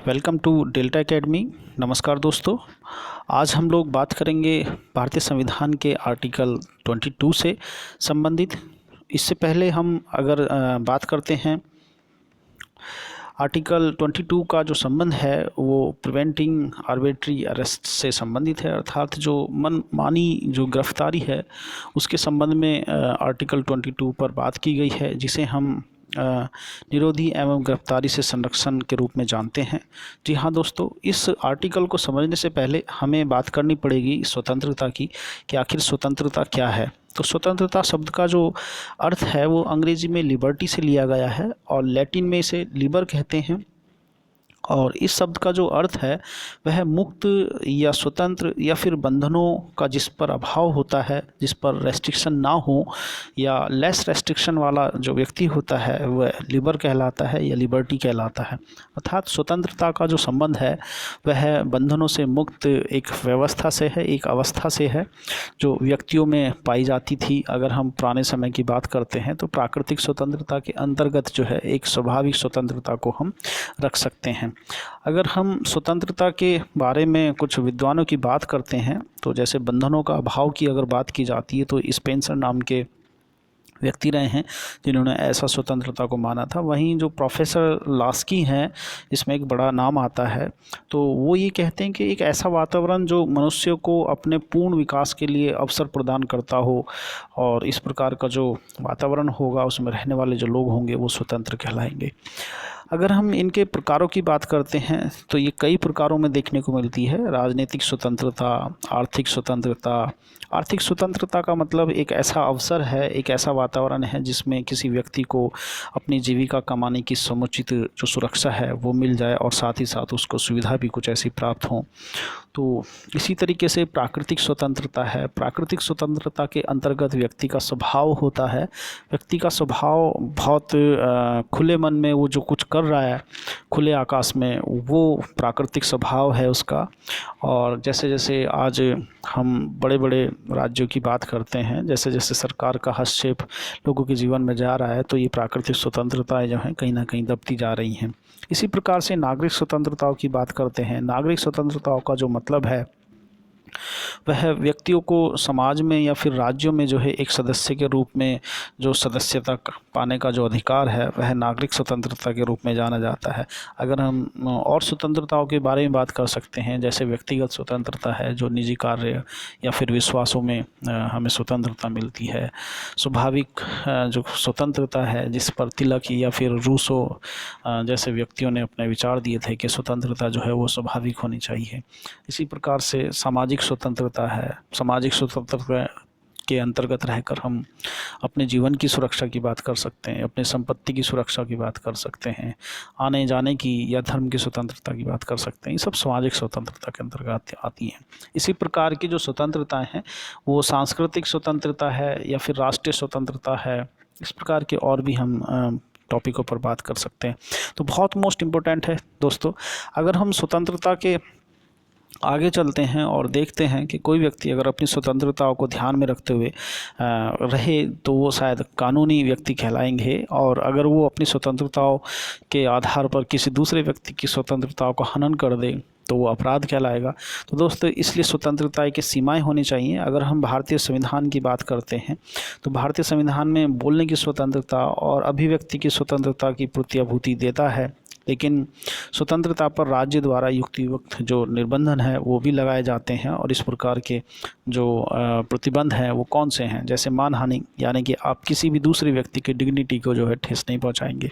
Welcome to delta academy. नमस्कार दोस्तों, आज हम लोग बात करेंगे भारतीय संविधान के आर्टिकल 22 से संबंधित। इससे पहले हम अगर बात करते हैं आर्टिकल 22 का जो संबंध है वो प्रिवेंटिंग आर्बिट्री अरेस्ट से संबंधित है, अर्थात जो मनमानी जो गिरफ्तारी है उसके संबंध में आर्टिकल 22 पर बात की गई है, जिसे हम निरोधी एवं गिरफ्तारी से संरक्षण के रूप में जानते हैं। जी हाँ दोस्तों, इस आर्टिकल को समझने से पहले हमें बात करनी पड़ेगी स्वतंत्रता की कि आखिर स्वतंत्रता क्या है। तो स्वतंत्रता शब्द का जो अर्थ है वो अंग्रेजी में लिबर्टी से लिया गया है और लैटिन में इसे लिबर कहते हैं। और इस शब्द का जो अर्थ है वह मुक्त या स्वतंत्र या फिर बंधनों का जिस पर अभाव होता है, जिस पर रेस्ट्रिक्शन ना हो या लेस रेस्ट्रिक्शन वाला जो व्यक्ति होता है वह लिबर कहलाता है या लिबर्टी कहलाता है। अर्थात स्वतंत्रता का जो संबंध है वह बंधनों से मुक्त एक व्यवस्था से है, एक अवस्था से है जो व्यक्तियों में पाई जाती थी। अगर हम पुराने समय की बात करते हैं तो प्राकृतिक स्वतंत्रता के अंतर्गत जो है एक स्वाभाविक स्वतंत्रता को हम रख सकते हैं। अगर हम स्वतंत्रता के बारे में कुछ विद्वानों की बात करते हैं तो जैसे बंधनों का अभाव की अगर बात की जाती है तो स्पेंसर नाम के व्यक्ति रहे हैं जिन्होंने ऐसा स्वतंत्रता को माना था। वहीं जो प्रोफेसर लास्की हैं, इसमें एक बड़ा नाम आता है, तो वो ये कहते हैं कि एक ऐसा वातावरण जो मनुष्य को अपने पूर्ण विकास के लिए अवसर प्रदान करता हो और इस प्रकार का जो वातावरण होगा उसमें रहने वाले जो लोग होंगे वो स्वतंत्र कहलाएंगे। अगर हम इनके प्रकारों की बात करते हैं तो ये कई प्रकारों में देखने को मिलती है। राजनीतिक स्वतंत्रता, आर्थिक स्वतंत्रता। आर्थिक स्वतंत्रता का मतलब एक ऐसा अवसर है, एक ऐसा वातावरण है जिसमें किसी व्यक्ति को अपनी जीविका कमाने की समुचित जो सुरक्षा है वो मिल जाए और साथ ही साथ उसको सुविधा भी कुछ ऐसी प्राप्त हो। तो इसी तरीके से प्राकृतिक स्वतंत्रता है। प्राकृतिक स्वतंत्रता के अंतर्गत व्यक्ति का स्वभाव होता है। व्यक्ति का स्वभाव बहुत खुले मन में वो जो कुछ कर रहा है खुले आकाश में, वो प्राकृतिक स्वभाव है उसका। और जैसे जैसे आज हम बड़े बड़े राज्यों की बात करते हैं, जैसे जैसे सरकार का हस्तक्षेप लोगों के जीवन में जा रहा है तो ये प्राकृतिक स्वतंत्रताएं जो हैं कहीं ना कहीं दबती जा रही हैं। इसी प्रकार से नागरिक स्वतंत्रताओं की बात करते हैं। नागरिक स्वतंत्रताओं का जो मतलब है वह व्यक्तियों को समाज में या फिर राज्यों में जो है एक सदस्य के रूप में जो सदस्यता पाने का जो अधिकार है वह नागरिक स्वतंत्रता के रूप में जाना जाता है। अगर हम और स्वतंत्रताओं के बारे में बात कर सकते हैं, जैसे व्यक्तिगत स्वतंत्रता है, जो निजी कार्य या फिर विश्वासों में हमें स्वतंत्रता मिलती है। स्वाभाविक जो स्वतंत्रता है जिस पर तिलक या फिर रूसो जैसे व्यक्तियों ने अपने विचार दिए थे कि स्वतंत्रता जो है वो स्वाभाविक होनी चाहिए। इसी प्रकार से सामाजिक स्वतंत्रता है। सामाजिक स्वतंत्रता के अंतर्गत रहकर हम अपने जीवन की सुरक्षा की बात कर सकते हैं, अपने संपत्ति की सुरक्षा की बात कर सकते हैं, आने जाने की या धर्म की स्वतंत्रता की बात कर सकते हैं। ये सब सामाजिक स्वतंत्रता के अंतर्गत आती हैं। इसी प्रकार की जो स्वतंत्रताएं हैं वो सांस्कृतिक स्वतंत्रता है या फिर राष्ट्रीय स्वतंत्रता है। इस प्रकार के और भी हम टॉपिकों पर बात कर सकते हैं। तो बहुत मोस्ट इम्पोर्टेंट है दोस्तों। अगर हम स्वतंत्रता के आगे चलते हैं और देखते हैं कि कोई व्यक्ति अगर अपनी स्वतंत्रताओं को ध्यान में रखते हुए रहे तो वो शायद कानूनी व्यक्ति कहलाएंगे, और अगर वो अपनी स्वतंत्रताओं के आधार पर किसी दूसरे व्यक्ति की स्वतंत्रताओं को हनन कर दे तो वो अपराध कहलाएगा। तो दोस्तों, इसलिए स्वतंत्रता की सीमाएं होनी चाहिए। अगर हम भारतीय संविधान की बात करते हैं तो भारतीय संविधान में बोलने की स्वतंत्रता और अभिव्यक्ति की स्वतंत्रता की प्रतिभूति देता है, लेकिन स्वतंत्रता पर राज्य द्वारा युक्त जो निर्बंधन है वो भी लगाए जाते हैं। और इस प्रकार के जो प्रतिबंध हैं वो कौन से हैं, जैसे मानहानि, यानी कि आप किसी भी दूसरे व्यक्ति की डिग्निटी को जो है ठेस नहीं पहुंचाएंगे।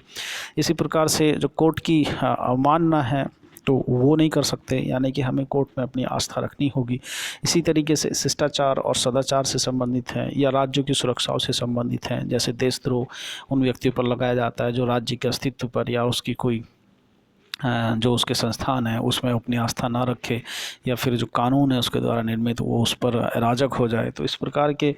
इसी प्रकार से जो कोर्ट की अवमानना है तो वो नहीं कर सकते, यानी कि हमें कोर्ट में अपनी आस्था रखनी होगी। इसी तरीके से शिष्टाचार और सदाचार से संबंधित हैं या राज्यों की सुरक्षाओं से संबंधित हैं, जैसे देशद्रोह उन व्यक्तियों पर लगाया जाता है जो राज्य के अस्तित्व पर या उसकी कोई जो उसके संस्थान है उसमें अपनी आस्था ना रखे, या फिर जो कानून है उसके द्वारा निर्मित वो उस पर अराजक हो जाए। तो इस प्रकार के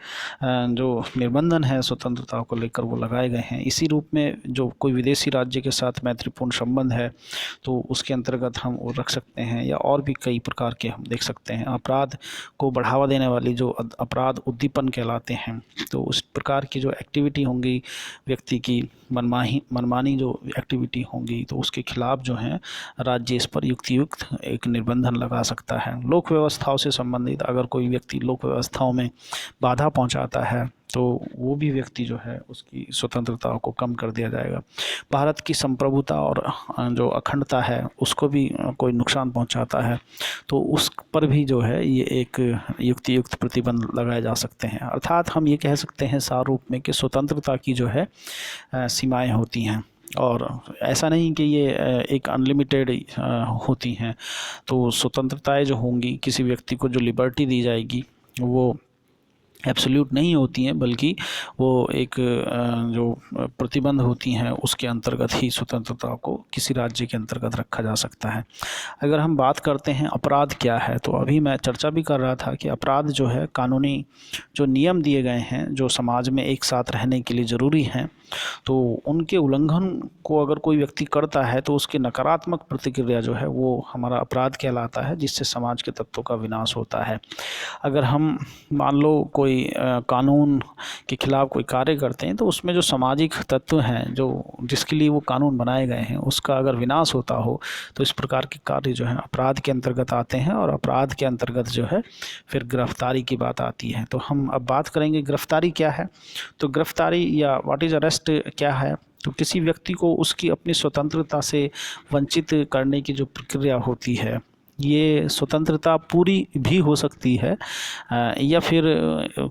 जो निर्बंधन है स्वतंत्रता को लेकर वो लगाए गए हैं। इसी रूप में जो कोई विदेशी राज्य के साथ मैत्रीपूर्ण संबंध है तो उसके अंतर्गत हम वो रख सकते हैं, या और भी कई प्रकार के हम देख सकते हैं। अपराध को बढ़ावा देने वाली जो अपराध उद्दीपन कहलाते हैं, तो उस प्रकार की जो एक्टिविटी होंगी व्यक्ति की मनमानी जो एक्टिविटी होंगी तो उसके खिलाफ जो है है राज्य इस पर युक्तियुक्त एक निर्बंधन लगा सकता है। लोक व्यवस्थाओं से संबंधित अगर कोई व्यक्ति लोक व्यवस्थाओं में बाधा पहुंचाता है तो वो भी व्यक्ति जो है उसकी स्वतंत्रता को कम कर दिया जाएगा। भारत की संप्रभुता और जो अखंडता है उसको भी कोई नुकसान पहुंचाता है तो उस पर भी जो है ये एक युक्तियुक्त प्रतिबंध लगाए जा सकते हैं। अर्थात हम ये कह सकते हैं सार रूप में कि स्वतंत्रता की जो है सीमाएं होती हैं और ऐसा नहीं कि ये एक अनलिमिटेड होती हैं। तो स्वतंत्रताएं जो होंगी, किसी व्यक्ति को जो लिबर्टी दी जाएगी वो एब्सोल्यूट नहीं होती हैं, बल्कि वो एक जो प्रतिबंध होती हैं उसके अंतर्गत ही स्वतंत्रता को किसी राज्य के अंतर्गत रखा जा सकता है। अगर हम बात करते हैं अपराध क्या है, तो अभी मैं चर्चा भी कर रहा था कि अपराध जो है कानूनी जो नियम दिए गए हैं जो समाज में एक साथ रहने के लिए ज़रूरी हैं, तो उनके उल्लंघन को अगर कोई व्यक्ति करता है तो उसकी नकारात्मक प्रतिक्रिया जो है वो हमारा अपराध कहलाता है, जिससे समाज के तत्वों का विनाश होता है। अगर हम मान लो कोई कानून के खिलाफ कोई कार्य करते हैं तो उसमें जो सामाजिक तत्व हैं जो जिसके लिए वो कानून बनाए गए हैं उसका अगर विनाश होता हो तो इस प्रकार के कार्य जो है अपराध के अंतर्गत आते हैं और अपराध के अंतर्गत जो है फिर गिरफ्तारी की बात आती है। तो हम अब बात करेंगे गिरफ्तारी क्या है। तो गिरफ्तारी या व्हाट इज़ अरेस्ट क्या है, तो किसी व्यक्ति को उसकी अपनी स्वतंत्रता से वंचित करने की जो प्रक्रिया होती है, ये स्वतंत्रता पूरी भी हो सकती है या फिर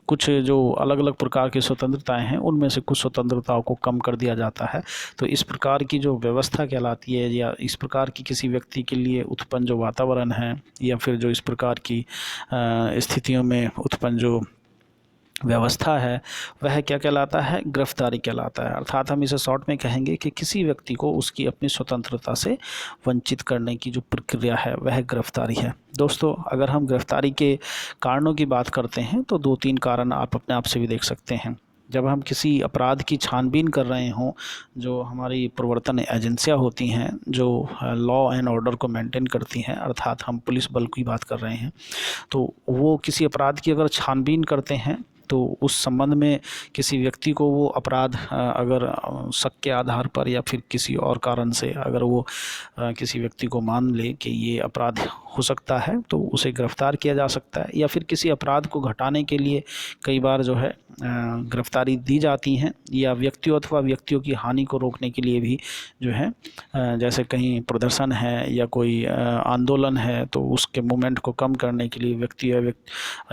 कुछ जो अलग अलग प्रकार की स्वतंत्रताएं हैं उनमें से कुछ स्वतंत्रताओं को कम कर दिया जाता है। तो इस प्रकार की जो व्यवस्था कहलाती है या इस प्रकार की किसी व्यक्ति के लिए उत्पन्न जो वातावरण है या फिर जो इस प्रकार की स्थितियों में उत्पन्न जो व्यवस्था है वह क्या कहलाता है, गिरफ्तारी कहलाता है। अर्थात हम इसे शॉर्ट में कहेंगे कि किसी व्यक्ति को उसकी अपनी स्वतंत्रता से वंचित करने की जो प्रक्रिया है वह गिरफ्तारी है। दोस्तों, अगर हम गिरफ्तारी के कारणों की बात करते हैं तो 2-3 कारण आप अपने आप से भी देख सकते हैं। जब हम किसी अपराध की छानबीन कर रहे हों, जो हमारी प्रवर्तन एजेंसियां होती हैं जो लॉ एंड ऑर्डर को मेंटेन करती हैं, अर्थात हम पुलिस बल की बात कर रहे हैं, तो वो किसी अपराध की अगर छानबीन करते हैं तो उस संबंध में किसी व्यक्ति को वो अपराध अगर शक के आधार पर या फिर किसी और कारण से अगर वो किसी व्यक्ति को मान ले कि ये अपराध हो सकता है तो उसे गिरफ्तार किया जा सकता है। या फिर किसी अपराध को घटाने के लिए कई बार जो है गिरफ्तारी दी जाती हैं, या व्यक्तियों अथवा व्यक्तियों की हानि को रोकने के लिए भी जो है जैसे कहीं प्रदर्शन है या कोई आंदोलन है तो उसके मूवमेंट को कम करने के लिए व्यक्ति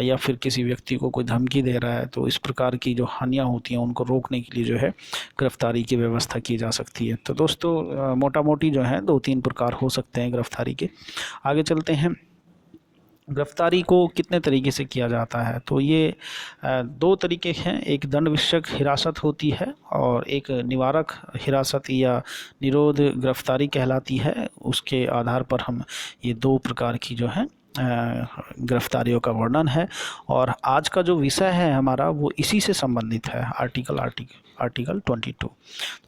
या फिर किसी व्यक्ति को कोई धमकी दे रहा है तो इस प्रकार की जो हानियां होती हैं उनको रोकने के लिए जो है गिरफ्तारी की व्यवस्था की जा सकती है। तो दोस्तों, मोटा मोटी जो है 2-3 प्रकार हो सकते हैं गिरफ्तारी के। आगे चलते हैं, गिरफ्तारी को कितने तरीके से किया जाता है। तो ये 2 तरीके हैं, एक दंड विषयक हिरासत होती है और एक निवारक हिरासत या निरोध गिरफ्तारी कहलाती है। उसके आधार पर हम ये 2 प्रकार की जो है गिरफ्तारियों का वर्णन है। और आज का जो विषय है हमारा वो इसी से संबंधित है, आर्टिकल 22।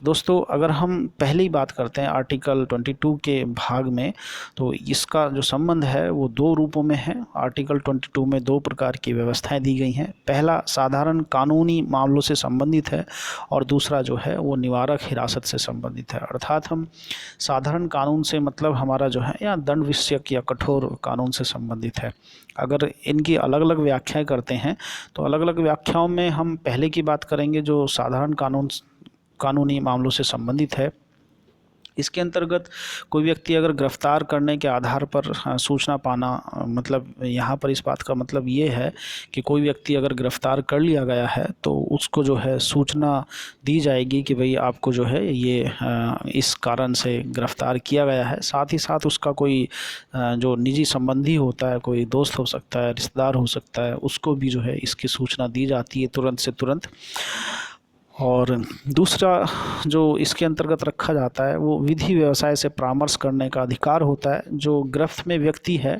दोस्तों, अगर हम पहले ही बात करते हैं आर्टिकल 22 के भाग में, तो इसका जो संबंध है वो 2 रूपों में है। आर्टिकल 22 में 2 प्रकार की व्यवस्थाएं दी गई हैं। पहला साधारण कानूनी मामलों से संबंधित है और दूसरा जो है वो निवारक हिरासत से संबंधित है। अर्थात हम साधारण कानून से मतलब हमारा जो है या दंड विषयक या कठोर कानून से संबंधित है। अगर इनकी अलग अलग व्याख्याएं करते हैं तो अलग अलग व्याख्याओं में हम पहले की बात करेंगे जो साधारण कानूनी मामलों से संबंधित है। इसके अंतर्गत कोई व्यक्ति अगर गिरफ्तार करने के आधार पर सूचना पाना, मतलब यहाँ पर इस बात का मतलब ये है कि कोई व्यक्ति अगर गिरफ्तार कर लिया गया है तो उसको जो है सूचना दी जाएगी कि भाई आपको जो है ये इस कारण से गिरफ्तार किया गया है। साथ ही साथ उसका कोई जो निजी संबंधी होता है, कोई दोस्त हो सकता है, रिश्तेदार हो सकता है, उसको भी जो है इसकी सूचना दी जाती है तुरंत से तुरंत। और दूसरा जो इसके अंतर्गत रखा जाता है वो विधि व्यवसाय से परामर्श करने का अधिकार होता है। जो गिरफ्त में व्यक्ति है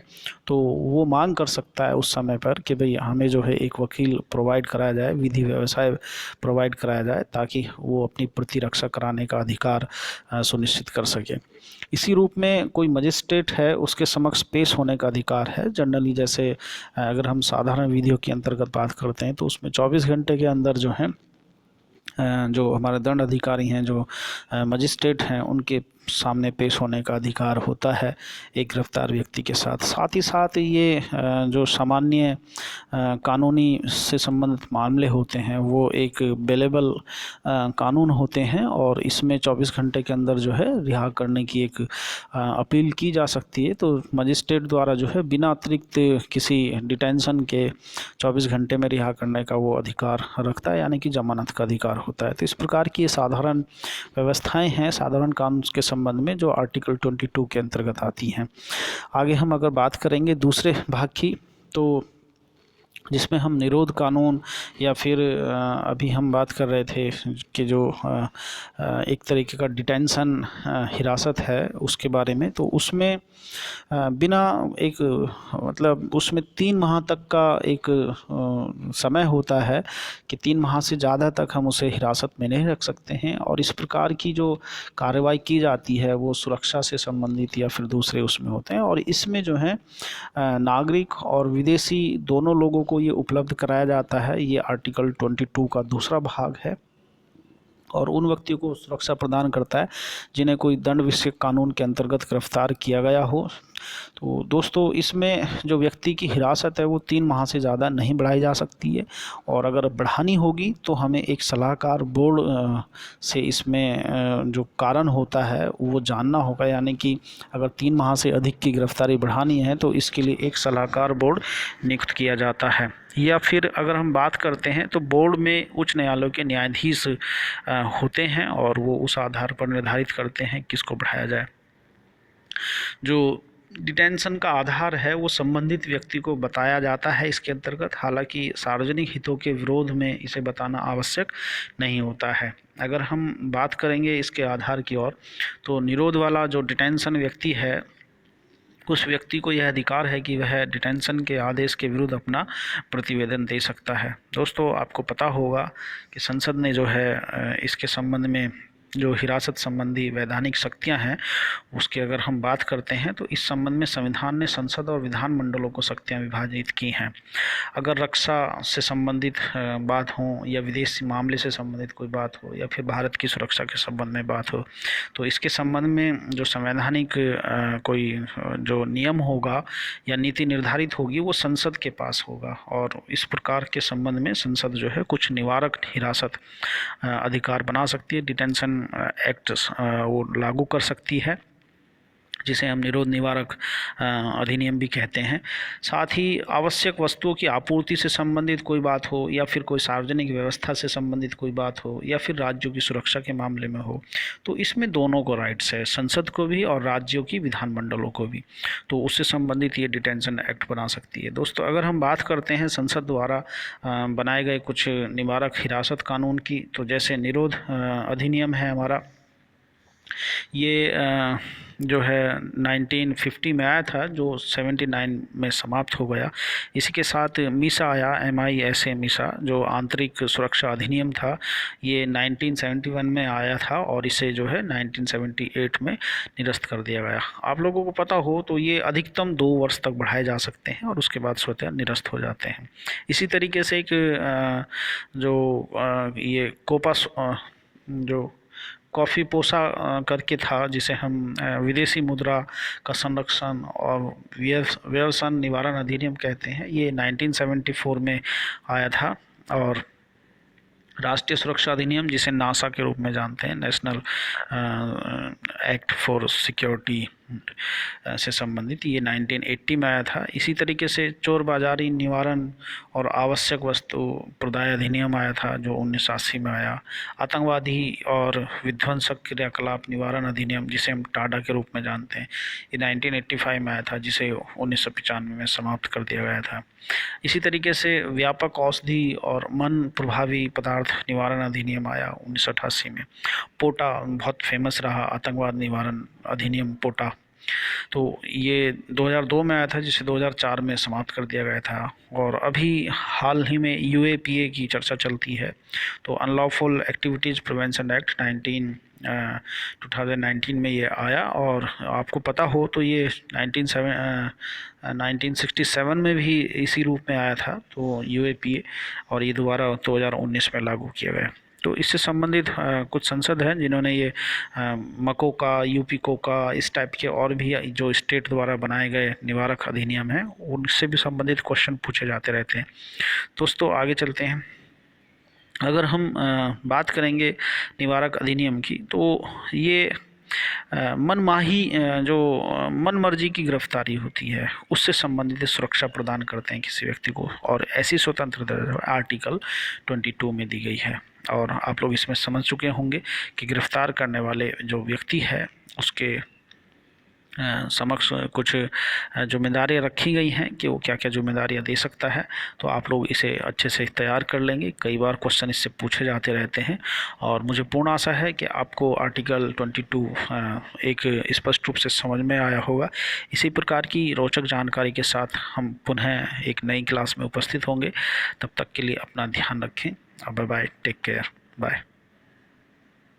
तो वो मांग कर सकता है उस समय पर कि भाई हमें जो है एक वकील प्रोवाइड कराया जाए, विधि व्यवसाय प्रोवाइड कराया जाए, ताकि वो अपनी प्रतिरक्षा कराने का अधिकार सुनिश्चित कर सके। इसी रूप में कोई मजिस्ट्रेट है उसके समक्ष पेश होने का अधिकार है। जनरली जैसे अगर हम साधारण विधियों के अंतर्गत बात करते हैं तो उसमें 24 घंटे के अंदर जो है जो हमारे दंड अधिकारी हैं, जो मजिस्ट्रेट हैं, उनके सामने पेश होने का अधिकार होता है एक गिरफ्तार व्यक्ति के साथ। साथ ही साथ ये जो सामान्य कानूनी से संबंधित मामले होते हैं वो एक बेलेबल कानून होते हैं और इसमें 24 घंटे के अंदर जो है रिहा करने की एक अपील की जा सकती है। तो मजिस्ट्रेट द्वारा जो है बिना अतिरिक्त किसी डिटेंशन के 24 घंटे में रिहा करने का वो अधिकार रखता है, यानी कि जमानत का अधिकार होता है। तो इस प्रकार की ये साधारण व्यवस्थाएं हैं साधारण कानून के संबंध में जो आर्टिकल 22 के अंतर्गत आती हैं। आगे हम अगर बात करेंगे दूसरे भाग की, तो जिसमें हम निरोध कानून या फिर अभी हम बात कर रहे थे कि जो एक तरीके का डिटेंशन हिरासत है उसके बारे में, तो उसमें बिना एक मतलब उसमें 3 माह तक का एक समय होता है कि 3 माह से ज़्यादा तक हम उसे हिरासत में नहीं रख सकते हैं। और इस प्रकार की जो कार्रवाई की जाती है वो सुरक्षा से संबंधित या फिर दूसरे उसमें होते हैं। और इसमें जो है नागरिक और विदेशी दोनों लोगों को ये उपलब्ध कराया जाता है। ये आर्टिकल 22 का दूसरा भाग है और उन व्यक्तियों को सुरक्षा प्रदान करता है जिन्हें कोई दंड विषयक कानून के अंतर्गत गिरफ्तार किया गया हो। तो दोस्तों इसमें जो व्यक्ति की हिरासत है वो 3 माह से ज़्यादा नहीं बढ़ाई जा सकती है और अगर बढ़ानी होगी तो हमें एक सलाहकार बोर्ड से इसमें जो कारण होता है वो जानना होगा, यानी कि अगर 3 माह से अधिक की गिरफ्तारी बढ़ानी है तो इसके लिए एक सलाहकार बोर्ड नियुक्त किया जाता है। या फिर अगर हम बात करते हैं तो बोर्ड में उच्च न्यायालयों के न्यायाधीश होते हैं और वो उस आधार पर निर्धारित करते हैं किसको बढ़ाया जाए। जो डिटेंशन का आधार है वो संबंधित व्यक्ति को बताया जाता है इसके अंतर्गत, हालांकि सार्वजनिक हितों के विरोध में इसे बताना आवश्यक नहीं होता है। अगर हम बात करेंगे इसके आधार की ओर, तो निरोध वाला जो डिटेंशन व्यक्ति है उस व्यक्ति को यह अधिकार है कि वह डिटेंशन के आदेश के विरुद्ध अपना प्रतिवेदन दे सकता है। दोस्तों आपको पता होगा कि संसद ने जो है इसके संबंध में जो हिरासत संबंधी वैधानिक शक्तियां हैं उसकी अगर हम बात करते हैं तो इस संबंध में संविधान ने संसद और विधानमंडलों को शक्तियां विभाजित की हैं। अगर रक्षा से संबंधित बात हो या विदेशी मामले से संबंधित कोई बात हो या फिर भारत की सुरक्षा के संबंध में बात हो, तो इसके संबंध में जो संवैधानिक कोई जो नियम होगा या नीति निर्धारित होगी वो संसद के पास होगा और इस प्रकार के संबंध में संसद जो है कुछ निवारक हिरासत अधिकार बना सकती है, डिटेंशन एक्ट वो लागू कर सकती है, जिसे हम निरोध निवारक अधिनियम भी कहते हैं। साथ ही आवश्यक वस्तुओं की आपूर्ति से संबंधित कोई बात हो या फिर कोई सार्वजनिक व्यवस्था से संबंधित कोई बात हो या फिर राज्यों की सुरक्षा के मामले में हो, तो इसमें दोनों को राइट्स है, संसद को भी और राज्यों की विधानमंडलों को भी। तो उससे संबंधित ये डिटेंशन एक्ट बना सकती है। दोस्तों अगर हम बात करते हैं संसद द्वारा बनाए गए कुछ निवारक हिरासत कानून की, तो जैसे निरोध अधिनियम है हमारा, ये जो है 1950 में आया था जो 79 में समाप्त हो गया। इसी के साथ मीसा आया, MISA मीसा, जो आंतरिक सुरक्षा अधिनियम था, ये 1971 में आया था और इसे जो है 1978 में निरस्त कर दिया गया। आप लोगों को पता हो तो ये अधिकतम 2 वर्ष तक बढ़ाए जा सकते हैं और उसके बाद स्वतः निरस्त हो जाते हैं। इसी तरीके से एक ये कोपास जो कॉफ़ी पोसा करके था, जिसे हम विदेशी मुद्रा का संरक्षण और व्यवसान निवारण अधिनियम कहते हैं, ये 1974 में आया था। और राष्ट्रीय सुरक्षा अधिनियम, जिसे नासा के रूप में जानते हैं, नेशनल एक्ट फॉर सिक्योरिटी से संबंधित, ये 1980 में आया था। इसी तरीके से चोर बाजारी निवारण और आवश्यक वस्तु प्रदाय अधिनियम आया था जो 1980 में आया। आतंकवादी और विध्वंसक क्रियाकलाप निवारण अधिनियम, जिसे हम टाडा के रूप में जानते हैं, ये 1985 में आया था, जिसे 1995 में समाप्त कर दिया गया था। इसी तरीके से व्यापक औषधि और मन प्रभावी पदार्थ निवारण अधिनियम आया 1988 में। पोटा बहुत फेमस रहा, आतंकवाद निवारण अधिनियम पोटा, तो ये 2002 में आया था, जिसे 2004 में समाप्त कर दिया गया था। और अभी हाल ही में UAPA की चर्चा चलती है, तो अनलॉफुल एक्टिविटीज़ प्रिवेंशन एक्ट 2019 में ये आया। और आपको पता हो तो ये 1967 में भी इसी रूप में आया था, तो UAPA, और ये दोबारा 2019 में लागू किया गया। तो इससे संबंधित कुछ सांसद हैं जिन्होंने ये मकोका, यूपी कोका, इस टाइप के और भी जो स्टेट द्वारा बनाए गए निवारक अधिनियम हैं उनसे भी संबंधित क्वेश्चन पूछे जाते रहते हैं। दोस्तों आगे चलते हैं। अगर हम बात करेंगे निवारक अधिनियम की, तो ये मनमाही जो मनमर्जी की गिरफ्तारी होती है उससे संबंधित सुरक्षा प्रदान करते हैं किसी व्यक्ति को, और ऐसी स्वतंत्रता आर्टिकल 22 में दी गई है। और आप लोग इसमें समझ चुके होंगे कि गिरफ्तार करने वाले जो व्यक्ति है उसके समक्ष कुछ जिम्मेदारियाँ रखी गई हैं कि वो क्या क्या जिम्मेदारियाँ दे सकता है। तो आप लोग इसे अच्छे से तैयार कर लेंगे, कई बार क्वेश्चन इससे पूछे जाते रहते हैं। और मुझे पूर्ण आशा है कि आपको आर्टिकल 22 एक स्पष्ट रूप से समझ में आया होगा। इसी प्रकार की रोचक जानकारी के साथ हम पुनः एक नई क्लास में उपस्थित होंगे। तब तक के लिए अपना ध्यान रखें। Bye bye, take care, bye.